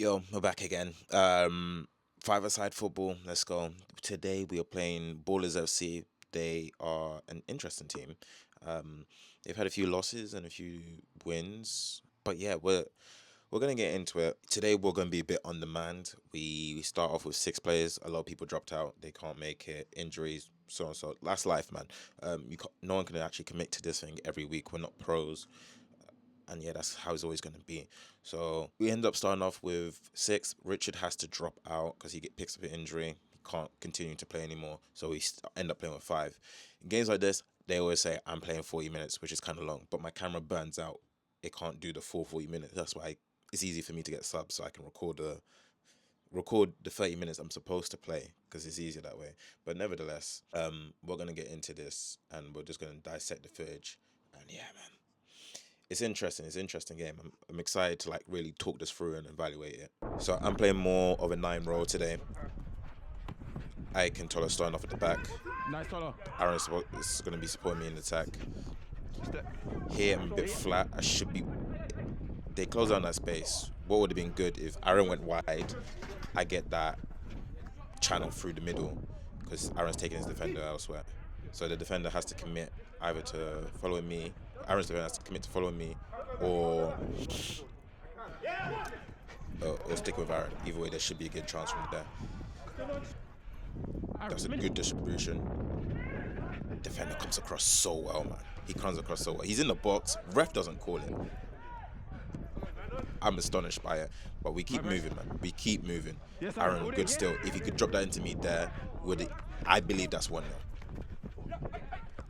Yo, we're back again. Five-a-side football. Let's go. Today we are playing Ballers FC. They are an interesting team. Um, they've had a few losses and a few wins, but yeah, we're gonna get into it. Today we're gonna be a bit on demand. We start off with six players. A lot of people dropped out. They can't make it. Injuries, so and so. That's life, man. No one can actually commit to this thing every week. We're not pros, and yeah, that's how it's always going to be. So we end up starting off with six. Richard has to drop out because picks up an injury. He can't continue to play anymore. So end up playing with five. In games like this, they always say I'm playing 40 minutes, which is kind of long, but my camera burns out. It can't do the full 40 minutes. That's why it's easy for me to get subs so I can record the 30 minutes I'm supposed to play because it's easier that way. But nevertheless, we're gonna get into this and we're just gonna dissect the footage. And yeah, man, it's interesting. It's an interesting game. I'm excited to like really talk this through and evaluate it. So I'm playing more of a nine role today. I can Tola starting off at the back. Nice Tola. Aaron is going to be supporting me in the attack. Here I'm a bit flat. They close down that space. What would have been good if Aaron went wide? I get that channel through the middle because Aaron's taking his defender elsewhere. So the defender has to commit either to following me. Aaron's defender has to commit to following me, or stick with Aaron. Either way, there should be a good chance from there. That's a good distribution. Defender comes across so well, man. He comes across so well. He's in the box. Ref doesn't call it. I'm astonished by it. But we keep moving, man. We keep moving. Aaron, good still. If he could drop that into me there, I believe that's 1-0.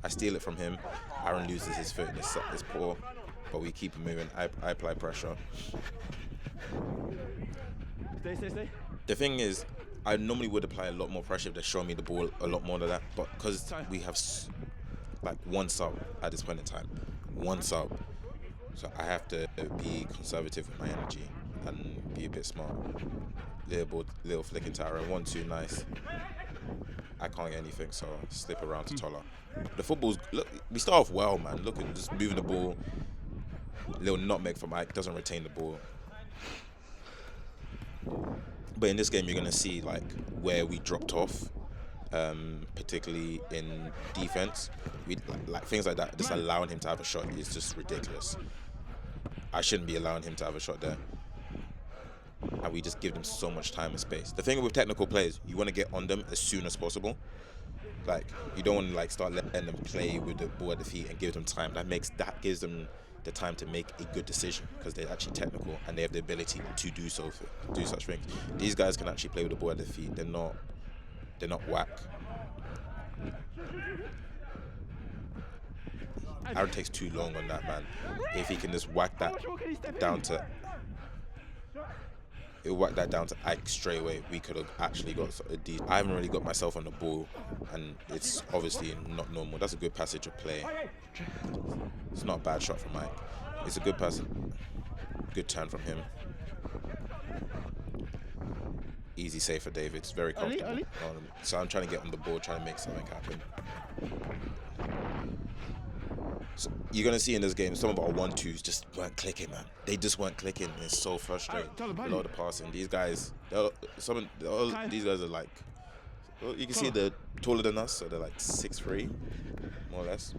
I steal it from him. Aaron loses his foot. It's poor. But we keep moving. I apply pressure. Stay. The thing is, I normally would apply a lot more pressure if they show me the ball a lot more than that. But because we have like one sub at this point in time, one sub, so I have to be conservative with my energy and be a bit smart. Little flick into Aaron. 1-2, nice. I can't get anything, so slip around to Tola. The football's look. We start off well, man. Look at just moving the ball. Little nutmeg from Ike, doesn't retain the ball. But in this game, you're gonna see like where we dropped off, particularly in defense. We like things like that. Just allowing him to have a shot is just ridiculous. I shouldn't be allowing him to have a shot there. And we just give them so much time and space. The thing with technical players, you want to get on them as soon as possible. Like you don't want to like start letting them play with the ball at the feet and give them time. That gives them the time to make a good decision because they're actually technical and they have the ability to do such things. These guys can actually play with the ball at their feet. They're not whack. Aaron takes too long on that, man. If he can just whack that down to Ike straight away, we could have actually got a decent. I haven't really got myself on the ball, and it's obviously not normal. That's a good passage of play. It's not a bad shot from Ike. It's a good pass, good turn from him. Easy save for David. It's very comfortable. So I'm trying to get on the ball, trying to make something happen. So you're gonna see in this game some of our 1-2s just weren't clicking, man. They just weren't clicking. It's so frustrating. A lot of passing. These guys, these guys are like, well, you can see they're taller than us, so they're like 6'3", more or less.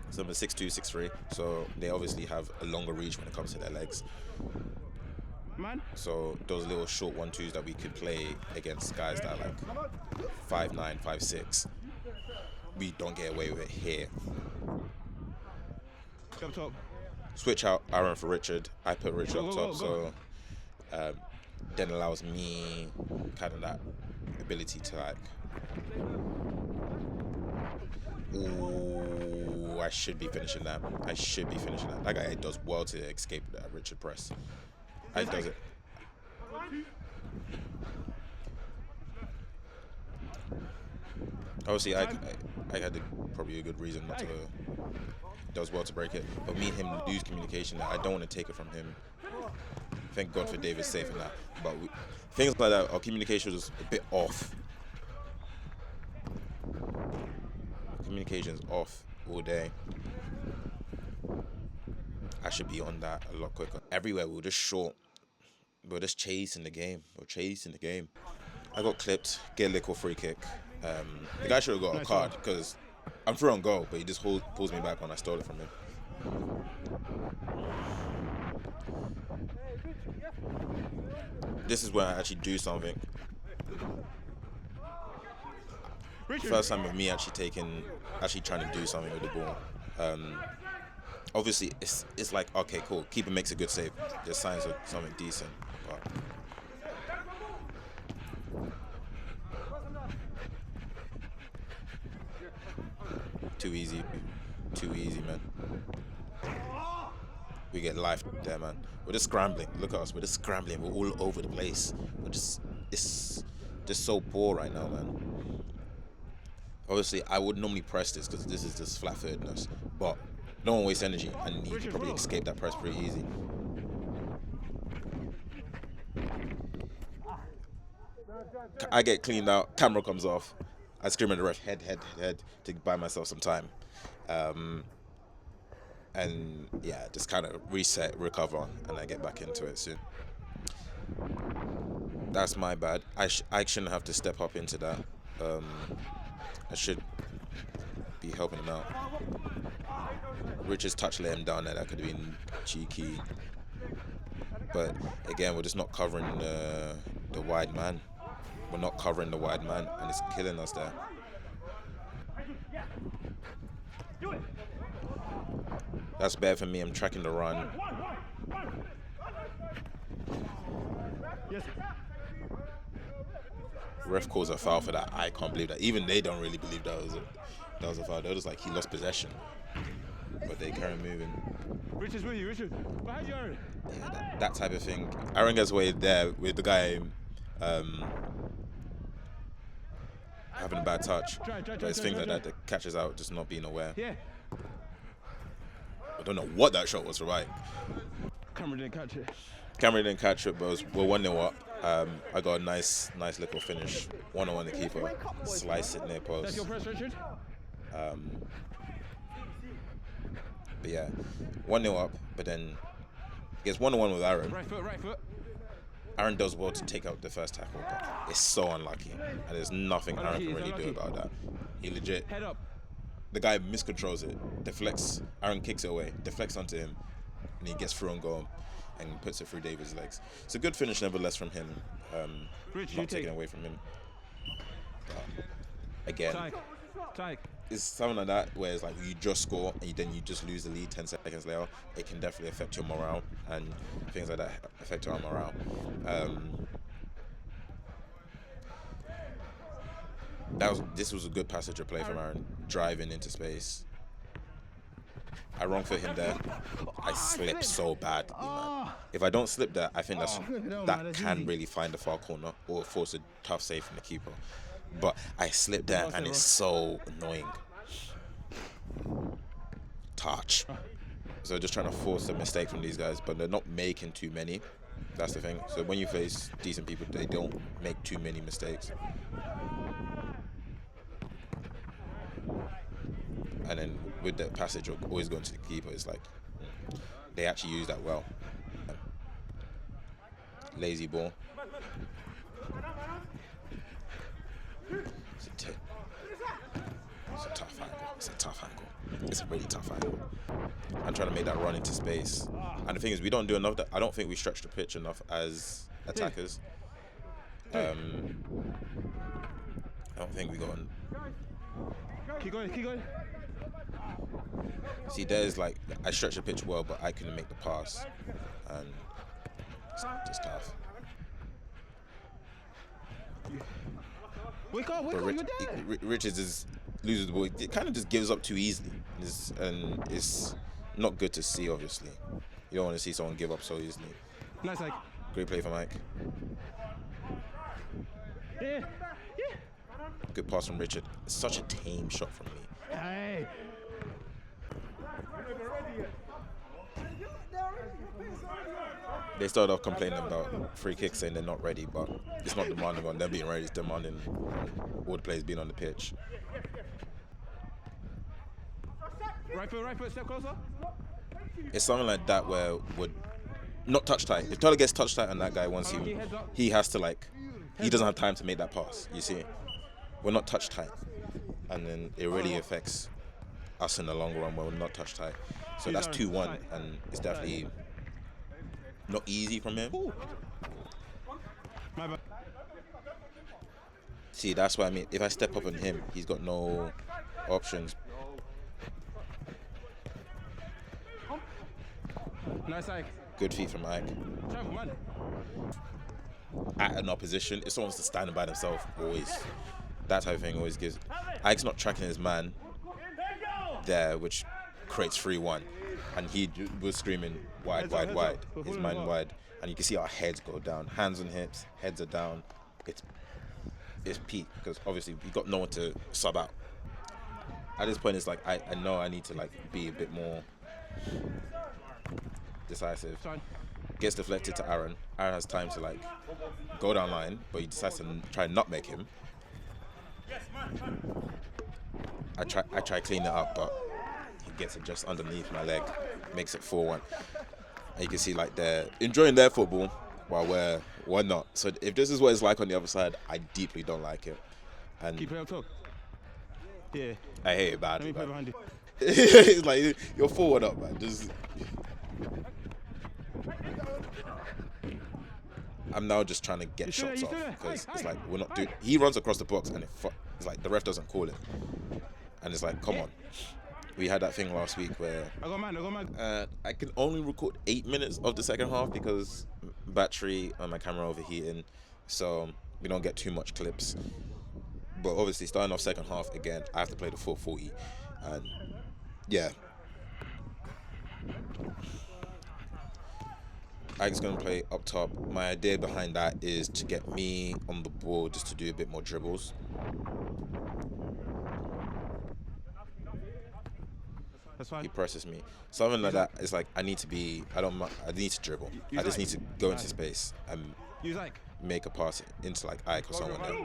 Some are 6'2", 6'3", so they obviously have a longer reach when it comes to their legs. So those little short 1-2s that we could play against guys that are like 5'9", 5'6", we don't get away with it here. Up top. Switch out Aaron for Richard. I put Richard up top, so then allows me kind of that ability to like. Ooh, I should be finishing that. That guy does well to escape that Richard press. I does it. Obviously, I had probably a good reason not to. Does well to break it, but me and him lose communication. I don't want to take it from him. Thank God for David safe in that. But things like that, our communication was a bit off. Communication's off all day. I should be on that a lot quicker. Everywhere we were just short. we're just chasing the game. We're chasing the game. I got clipped, get a little free kick. The guy should have got a Nice card one. because I'm through on goal, but he just pulls me back when I stole it from him. This is where I actually do something. Richard. First time of me actually trying to do something with the ball. Obviously, it's like, okay, cool. Keeper makes a good save. There's signs of something decent. But too easy, man. We get life there, man. We're just scrambling. Look at us. We're just scrambling. We're all over the place. It's just so poor right now, man. Obviously, I would normally press this because this is just flat-footedness. But no one wastes energy, and you can probably escape that press pretty easy. I get cleaned out. Camera comes off. I scream at the ref, head, to buy myself some time. And yeah, just kind of reset, recover, and I get back into it soon. That's my bad. I shouldn't have to step up into that. I should be helping him out. Richard's touch let him down there. That could have been cheeky. But again, we're just not covering the wide man. We're not covering the wide man, and it's killing us there. That's bad for me. I'm tracking the run. Yes. Ref calls a foul for that. I can't believe that. Even they don't really believe that was a foul. They're just like, he lost possession. But they carry moving. Richard's with you, Richard. Behind you, Aaron. Yeah, that type of thing. Aaron gets away there with the guy having a bad touch. But it's things like that that catches out, just not being aware. Yeah. I don't know what that shot was for right. Cameron didn't catch it. Cameron didn't catch it, but we're 1-0 up. I got a nice little finish. 1-on-1 the keeper. Slice it near That's post. your press, Richard. But yeah, 1-0 up, but then it gets 1-on-1 with Aaron. Right foot. Aaron does well to take out the first tackle, but it's so unlucky. And there's nothing Aaron can really do about that. He legit, Head up. the guy miscontrols it, deflects, Aaron kicks it away, deflects onto him, and he gets through on goal and puts it through David's legs. It's a good finish nevertheless from him, Rich, not taken away from him. But again, Tyke. it's something like that where it's like you just score and then you just lose the lead 10 seconds later. It can definitely affect your morale, and things like that affect our morale. This was a good passage of play from Aaron, driving into space. I wrong foot him there. I slipped so badly, man. If I don't slip that, I think that can really find the far corner or force a tough save from the keeper. But I slipped there, and it's so annoying. Touch. So just trying to force a mistake from these guys, but they're not making too many. That's the thing. So when you face decent people, they don't make too many mistakes. And then with the passage of always going to the keeper, it's like they actually use that well. Lazy ball. It's a tough angle. It's a really tough angle. I'm trying to make that run into space. And the thing is, we don't do enough. I don't think we stretch the pitch enough as attackers. I don't think we got. Keep going. See, there's like I stretch the pitch well, but I couldn't make the pass, and it's just tough. Wake up, But you're there. Richards loses the ball. It kind of just gives up too easily, and it's not good to see. Obviously, you don't want to see someone give up so easily. Nice, like. Great play for Mike. Yeah. Good pass from Richard. Such a tame shot from me. Hey. They started off complaining about free kicks, saying they're not ready, but it's not demanding on them being ready. It's demanding all the players being on the pitch. Right foot, step closer. It's something like that where not touch tight. If Tyler gets touch tight on that guy once Lucky, heads up. he has to like, he doesn't have time to make that pass. You see, we're not touch tight, and then it really affects us in the long run when we're not touch tight. So that's 2-1, and it's definitely not easy from him. My bad. See, that's what I mean. If I step up on him, he's got no options. Nice Ike. Good feet from Ike. Travel, man. At an opposition, if someone's just standing by themselves, always that type of thing always gives. Ike's not tracking his man there, which creates 3-1, and he was screaming wide, wide, wide. His man wide, and you can see our heads go down, hands on hips, heads are down. It's peak because obviously we got no one to sub out. At this point, it's like I know I need to like be a bit more decisive. Gets deflected to Aaron. Aaron has time to like go down line, but he decides to try and not make him. I try clean it up, but he gets it just underneath my leg, makes it 4-1. And you can see like they're enjoying their football while we're not. So if this is what it's like on the other side, I deeply don't like it. And Keep it up top. Yeah. I hate it Let me badly. play Man. behind you. It's like you're forward up, man. Just I'm now just trying to get shots off because it's like we're not doing. He runs across the box and it's like the ref doesn't call it, and it's like, come on. We had that thing last week where I got man. I can only record 8 minutes of the second half because battery on my camera overheating, so we don't get too much clips. But obviously, starting off second half again, I have to play the full 40, and yeah. Ike's going to play up top. My idea behind that is to get me on the ball just to do a bit more dribbles. That's fine. He presses me. Something like that is like I need to dribble. I just need to go into space and Use Ike. make a pass into like Ike or someone there.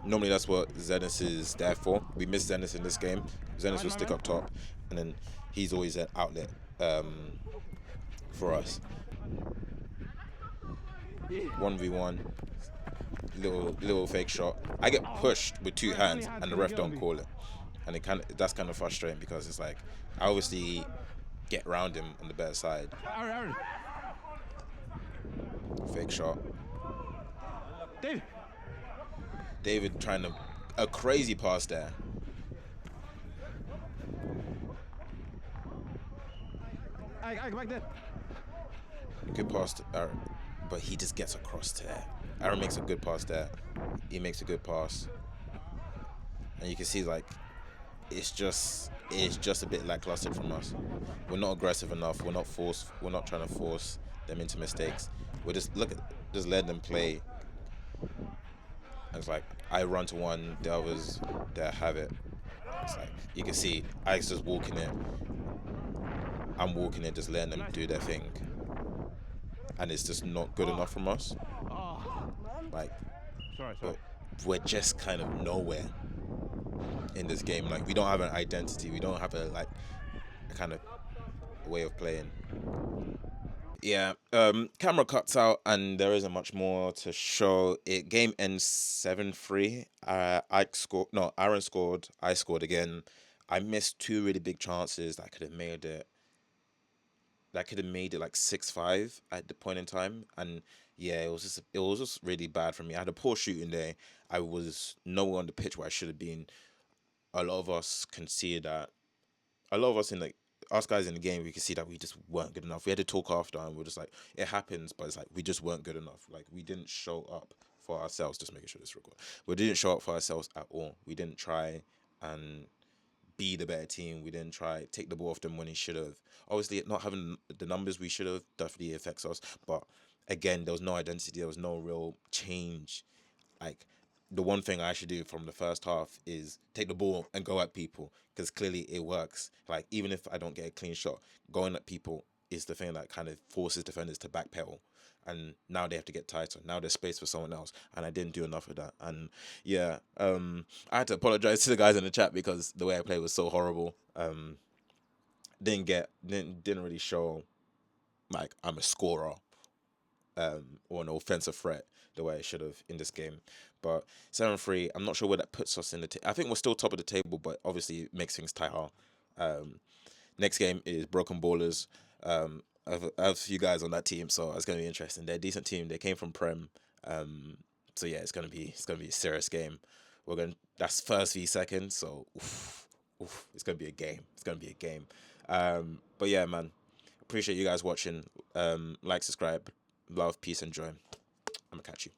Normally that's what Zenith is there for. We missed Zenith in this game. Zenith will stick up top, and then he's always an outlet for us. 1v1, little fake shot. I get pushed with two hands and the ref don't call it, and that's kind of frustrating because it's like I obviously get around him on the better side. Aaron. Fake shot. David trying to a crazy pass there. Ike back there. Good pass to Aaron, but he just gets across to there. Aaron makes a good pass there. He makes a good pass, and you can see like it's just a bit lackluster from us. We're not aggressive enough. We're not trying to force them into mistakes. We're just letting them play. And it's like I run to one, the others they have it. It's like you can see Ike's just walking it. I'm walking it, just letting them do their thing. And it's just not good enough from us. Like, Sorry. we're just kind of nowhere in this game. Like, we don't have an identity. We don't have a kind of way of playing. Yeah, camera cuts out and there isn't much more to show. Game ends 7-3. Aaron scored. I scored again. I missed two really big chances that could have made it. Like 6-5 at the point in time, and yeah, it was just really bad for me. I had a poor shooting day. I was nowhere on the pitch where I should have been. A lot of us can see that. A lot of us us guys in the game, we could see that we just weren't good enough. We had to talk after, and we're just like, it happens, but it's like we just weren't good enough. Like we didn't show up for ourselves. Just making sure this record. We didn't show up for ourselves at all. We didn't try and be the better team. We didn't try take the ball off them when he should have. Obviously, not having the numbers we should have definitely affects us. But again, there was no identity. There was no real change. Like the one thing I should do from the first half is take the ball and go at people because clearly it works. Like even if I don't get a clean shot, going at people is the thing that kind of forces defenders to backpedal. And now they have to get tighter. Now there's space for someone else, and I didn't do enough of that. And yeah, I had to apologize to the guys in the chat because the way I played was so horrible. Didn't really show like I'm a scorer or an offensive threat the way it should have in this game. But 7-3, I'm not sure where that puts us in the. I think we're still top of the table, but obviously it makes things tighter. Next game is Broken Ballers. I have a few guys on that team, so it's gonna be interesting. They're a decent team. They came from Prem, so yeah, it's gonna be a serious game. That's first v second, so it's gonna be a game. It's gonna be a game. But yeah, man, appreciate you guys watching. Like, subscribe, love, peace, and joy. I'm gonna catch you.